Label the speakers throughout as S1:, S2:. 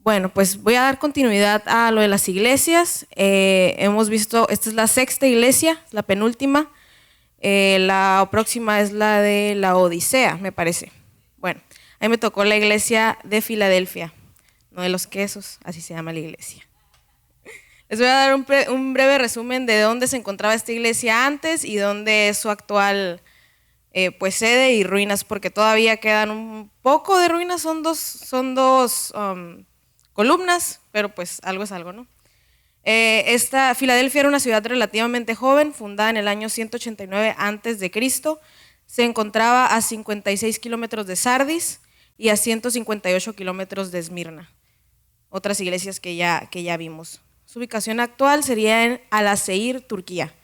S1: Bueno, pues voy a dar continuidad a lo de las iglesias. Hemos visto, esta es la sexta iglesia, la penúltima. La próxima es la de la Odisea, me parece. Bueno, a mí me tocó la iglesia de Filadelfia, no de los quesos, así se llama la iglesia. Les voy a dar un breve resumen de dónde se encontraba esta iglesia antes y dónde es su actual pues sede y ruinas, porque todavía quedan un poco de ruinas, son dos columnas, pero pues algo es algo, ¿no? Esta Filadelfia era una ciudad relativamente joven, fundada en el año 189 a.C. Se encontraba a 56 kilómetros de Sardis y a 158 kilómetros de Esmirna, otras iglesias que ya vimos. Su ubicación actual sería en Alaseir, Turquía.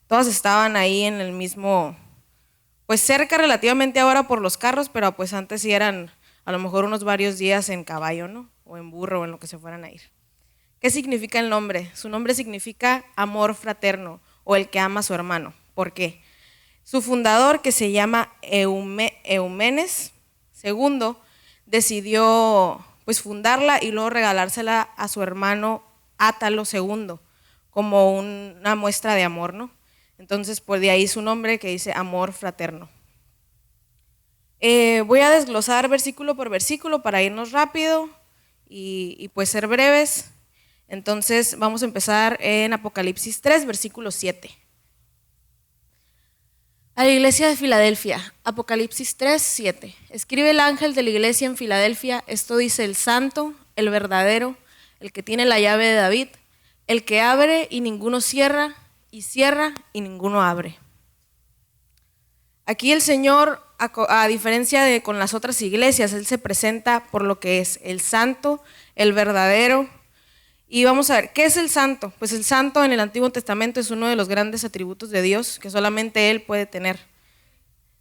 S1: Todas estaban ahí en el mismo, pues cerca relativamente ahora por los carros, pero pues antes sí eran a lo mejor unos varios días en caballo, ¿no? O en burro o en lo que se fueran a ir. ¿Qué significa el nombre? Su nombre significa amor fraterno o el que ama a su hermano. ¿Por qué? Su fundador, que se llama Eumenes II, decidió pues fundarla y luego regalársela a su hermano Átalo II como una muestra de amor, ¿no? Entonces, pues de ahí su nombre que dice amor fraterno. Voy a desglosar versículo por versículo para irnos rápido y pues ser breves. Entonces vamos a empezar en Apocalipsis 3, versículo 7. A la iglesia de Filadelfia, Apocalipsis 3, 7. Escribe el ángel de la iglesia en Filadelfia, esto dice el santo, el verdadero, el que tiene la llave de David, el que abre y ninguno cierra, y cierra y ninguno abre. Aquí el Señor, a diferencia de con las otras iglesias, Él se presenta por lo que es el santo, el verdadero. Y vamos a ver, ¿qué es el santo? Pues el santo en el Antiguo Testamento es uno de los grandes atributos de Dios que solamente Él puede tener.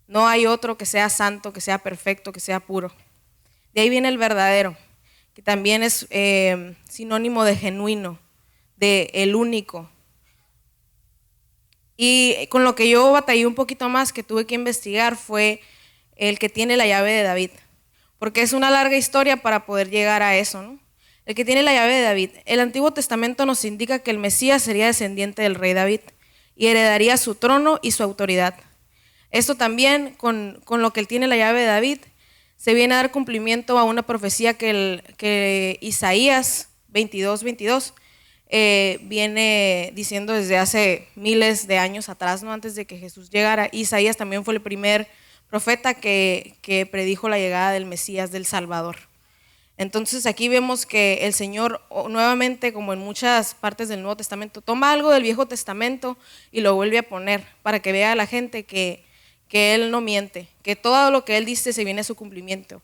S1: No hay otro que sea santo, que sea perfecto, que sea puro. De ahí viene el verdadero, que también es sinónimo de genuino, de el único. Y con lo que yo batallé un poquito más, que tuve que investigar, fue el que tiene la llave de David, porque es una larga historia para poder llegar a eso, ¿no? El que tiene la llave de David. El Antiguo Testamento nos indica que el Mesías sería descendiente del rey David y heredaría su trono y su autoridad. Esto también, con lo que él tiene la llave de David, se viene a dar cumplimiento a una profecía que Isaías 22 viene diciendo desde hace miles de años atrás, ¿no? Antes de que Jesús llegara. Isaías también fue el primer profeta que predijo la llegada del Mesías, del Salvador. Entonces aquí vemos que el Señor nuevamente, como en muchas partes del Nuevo Testamento, toma algo del Viejo Testamento y lo vuelve a poner para que vea a la gente que Él no miente, que todo lo que Él dice se viene a su cumplimiento.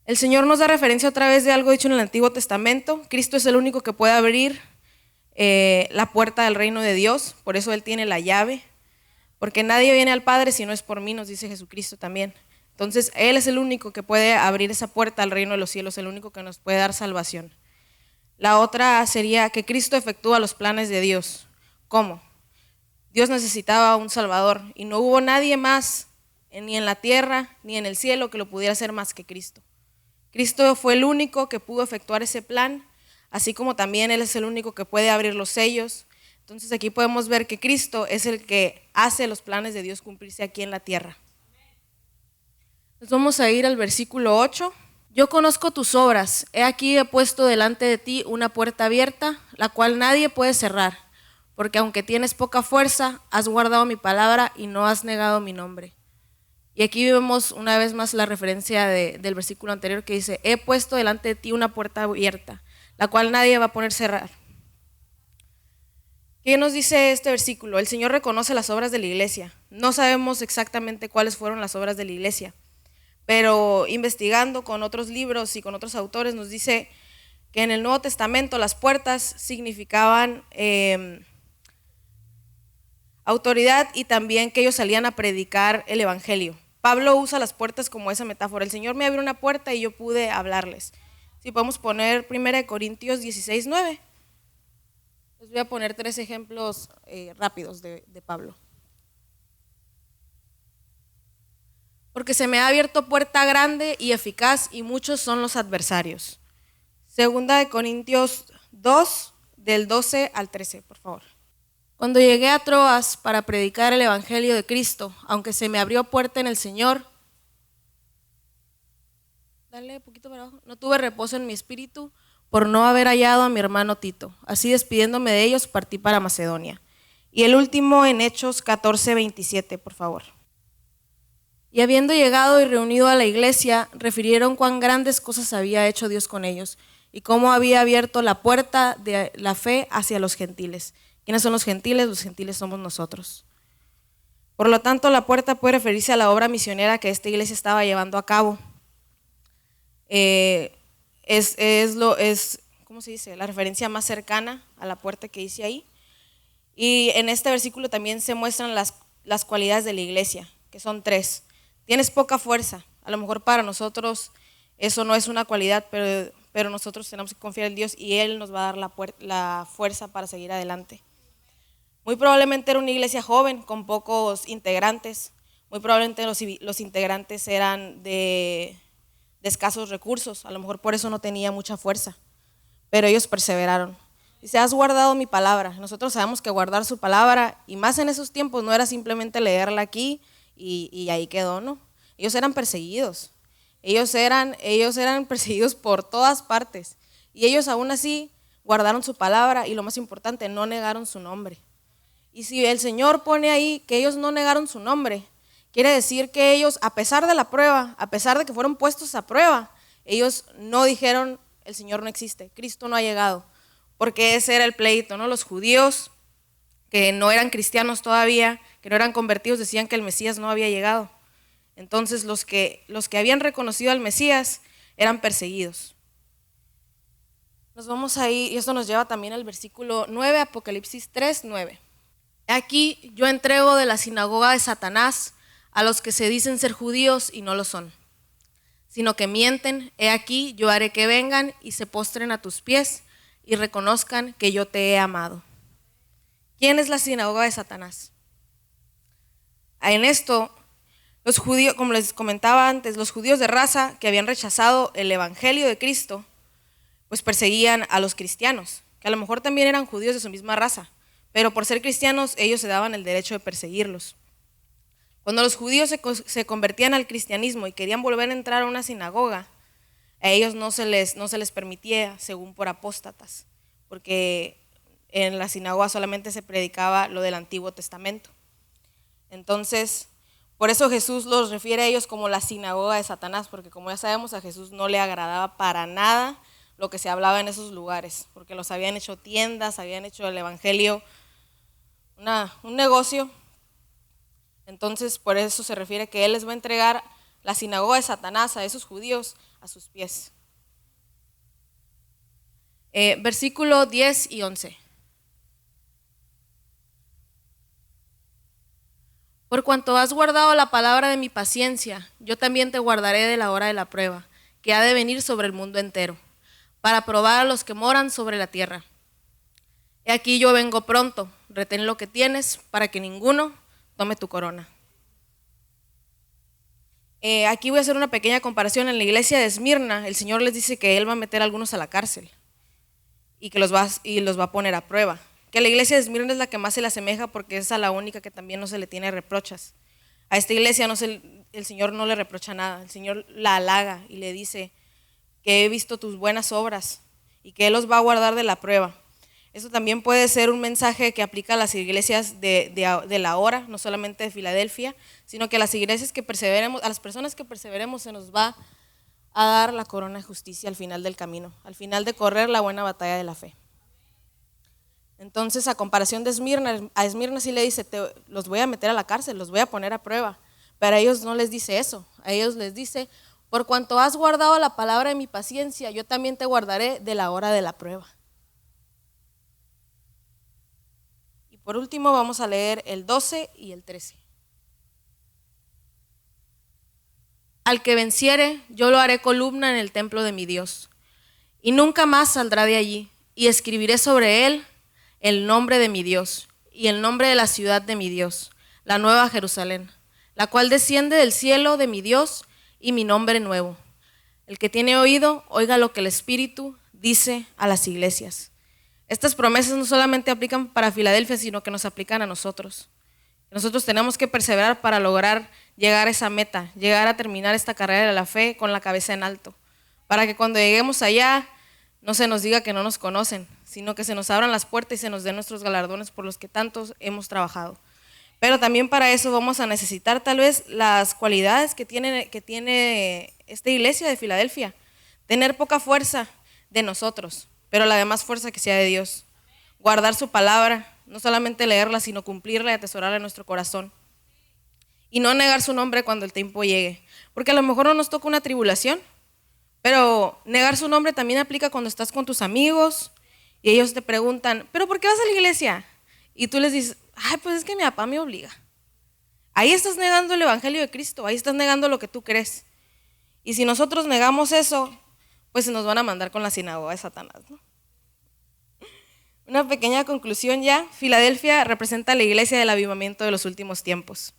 S1: El Señor nos da referencia otra vez de algo dicho en el Antiguo Testamento. Cristo es el único que puede abrir la puerta del reino de Dios, por eso Él tiene la llave, porque nadie viene al Padre si no es por mí, nos dice Jesucristo también. Entonces, Él es el único que puede abrir esa puerta al reino de los cielos, el único que nos puede dar salvación. La otra sería que Cristo efectúa los planes de Dios. ¿Cómo? Dios necesitaba un Salvador y no hubo nadie más, ni en la tierra ni en el cielo, que lo pudiera hacer más que Cristo. Cristo fue el único que pudo efectuar ese plan, así como también Él es el único que puede abrir los sellos. Entonces aquí podemos ver que Cristo es el que hace los planes de Dios cumplirse aquí en la tierra. Nos vamos a ir al versículo 8. Yo conozco tus obras, he aquí he puesto delante de ti una puerta abierta, la cual nadie puede cerrar, porque aunque tienes poca fuerza, has guardado mi palabra y no has negado mi nombre. Y aquí vemos una vez más la referencia del versículo anterior que dice, he puesto delante de ti una puerta abierta, la cual nadie va a poder cerrar. ¿Qué nos dice este versículo? El Señor reconoce las obras de la iglesia. No sabemos exactamente cuáles fueron las obras de la iglesia, pero investigando con otros libros y con otros autores nos dice que en el Nuevo Testamento las puertas significaban autoridad y también que ellos salían a predicar el evangelio. Pablo usa las puertas como esa metáfora. El Señor me abrió una puerta y yo pude hablarles. Si podemos poner 1 Corintios 16, 9. Les voy a poner 3 ejemplos rápidos de Pablo. porque se me ha abierto puerta grande y eficaz y muchos son los adversarios. Segunda de Corintios 2, del 12 al 13, por favor. Cuando llegué a Troas para predicar el evangelio de Cristo, aunque se me abrió puerta en el Señor, dale poquito para abajo, no tuve reposo en mi espíritu por no haber hallado a mi hermano Tito. Así despidiéndome de ellos, partí para Macedonia. Y el último en Hechos 14, 27, por favor. Y habiendo llegado y reunido a la iglesia, refirieron cuán grandes cosas había hecho Dios con ellos y cómo había abierto la puerta de la fe hacia los gentiles. ¿Quiénes son los gentiles? Los gentiles somos nosotros. Por lo tanto, la puerta puede referirse a la obra misionera que esta iglesia estaba llevando a cabo. ¿Cómo se dice? La referencia más cercana a la puerta que dice ahí. Y en este versículo también se muestran las cualidades de la iglesia, que son 3. Tienes poca fuerza. A lo mejor para nosotros eso no es una cualidad, pero nosotros tenemos que confiar en Dios y Él nos va a dar la fuerza para seguir adelante. Muy probablemente era una iglesia joven con pocos integrantes. Muy probablemente los integrantes eran de escasos recursos. A lo mejor por eso no tenía mucha fuerza, pero ellos perseveraron. Dice, has guardado mi palabra. Nosotros sabemos que guardar su palabra, y más en esos tiempos, no era simplemente leerla aquí y ahí quedó, ¿no? Ellos eran perseguidos. Ellos eran perseguidos por todas partes. Y ellos aún así guardaron su palabra y lo más importante, no negaron su nombre. Y si el Señor pone ahí que ellos no negaron su nombre, quiere decir que ellos, a pesar de la prueba, a pesar de que fueron puestos a prueba, ellos no dijeron, el Señor no existe, Cristo no ha llegado. Porque ese era el pleito, ¿no? Los judíos que no eran cristianos todavía, que no eran convertidos, decían que el Mesías no había llegado. Entonces los que habían reconocido al Mesías eran perseguidos. Nos vamos ahí, y esto nos lleva también al versículo 9, Apocalipsis 3, 9. Aquí yo entrego de la sinagoga de Satanás a los que se dicen ser judíos y no lo son, sino que mienten. He aquí yo haré que vengan y se postren a tus pies y reconozcan que yo te he amado. ¿Quién es la sinagoga de Satanás? En esto, los judíos, como les comentaba antes, los judíos de raza que habían rechazado el evangelio de Cristo, pues perseguían a los cristianos, que a lo mejor también eran judíos de su misma raza, pero por ser cristianos ellos se daban el derecho de perseguirlos. Cuando los judíos se convertían al cristianismo y querían volver a entrar a una sinagoga, a ellos no se les permitía, según por apóstatas, porque en la sinagoga solamente se predicaba lo del Antiguo Testamento. Entonces, por eso Jesús los refiere a ellos como la sinagoga de Satanás, porque como ya sabemos, a Jesús no le agradaba para nada lo que se hablaba en esos lugares, porque los habían hecho tiendas, habían hecho el evangelio un negocio. Entonces, por eso se refiere que Él les va a entregar la sinagoga de Satanás a esos judíos a sus pies. Versículo 10 y 11. Por cuanto has guardado la palabra de mi paciencia, yo también te guardaré de la hora de la prueba, que ha de venir sobre el mundo entero, para probar a los que moran sobre la tierra. He aquí yo vengo pronto, retén lo que tienes, para que ninguno tome tu corona. Aquí voy a hacer una pequeña comparación. En la iglesia de Esmirna, el Señor les dice que Él va a meter a algunos a la cárcel y que los va a poner a prueba. Que la iglesia de Esmirna es la que más se le asemeja porque es a la única que también no se le tiene reprochas. A esta iglesia el Señor no le reprocha nada, el Señor la halaga y le dice que he visto tus buenas obras y que Él los va a guardar de la prueba. Eso también puede ser un mensaje que aplica a las iglesias de la hora, no solamente de Filadelfia, sino que a las iglesias que perseveremos, a las personas que perseveremos se nos va a dar la corona de justicia al final del camino, al final de correr la buena batalla de la fe. Entonces, a comparación de Esmirna, a Esmirna sí le dice, los voy a meter a la cárcel, los voy a poner a prueba, pero a ellos no les dice eso, a ellos les dice, por cuanto has guardado la palabra de mi paciencia, yo también te guardaré de la hora de la prueba. Por último, vamos a leer el 12 y el 13. Al que venciere, yo lo haré columna en el templo de mi Dios, y nunca más saldrá de allí, y escribiré sobre él el nombre de mi Dios, y el nombre de la ciudad de mi Dios, la nueva Jerusalén, la cual desciende del cielo de mi Dios y mi nombre nuevo. El que tiene oído, oiga lo que el Espíritu dice a las iglesias. Estas promesas no solamente aplican para Filadelfia, sino que nos aplican a nosotros. Nosotros tenemos que perseverar para lograr llegar a esa meta, llegar a terminar esta carrera de la fe con la cabeza en alto, para que cuando lleguemos allá no se nos diga que no nos conocen, sino que se nos abran las puertas y se nos den nuestros galardones por los que tantos hemos trabajado. Pero también para eso vamos a necesitar tal vez las cualidades que tiene esta iglesia de Filadelfia. Tener poca fuerza de nosotros, pero la demás fuerza que sea de Dios. Guardar su palabra, no solamente leerla, sino cumplirla y atesorarla en nuestro corazón. Y no negar su nombre cuando el tiempo llegue. Porque a lo mejor no nos toca una tribulación, pero negar su nombre también aplica cuando estás con tus amigos y ellos te preguntan, ¿pero por qué vas a la iglesia? Y tú les dices, ay, pues es que mi papá me obliga. Ahí estás negando el evangelio de Cristo, ahí estás negando lo que tú crees. Y si nosotros negamos eso, pues se nos van a mandar con la sinagoga de Satanás, ¿no? Una pequeña conclusión ya. Filadelfia representa la iglesia del avivamiento de los últimos tiempos.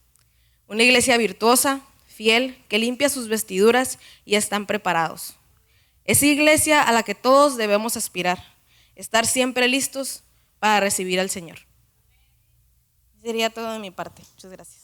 S1: Una iglesia virtuosa, fiel, que limpia sus vestiduras y están preparados. Esa iglesia a la que todos debemos aspirar, estar siempre listos para recibir al Señor. Sería todo de mi parte. Muchas gracias.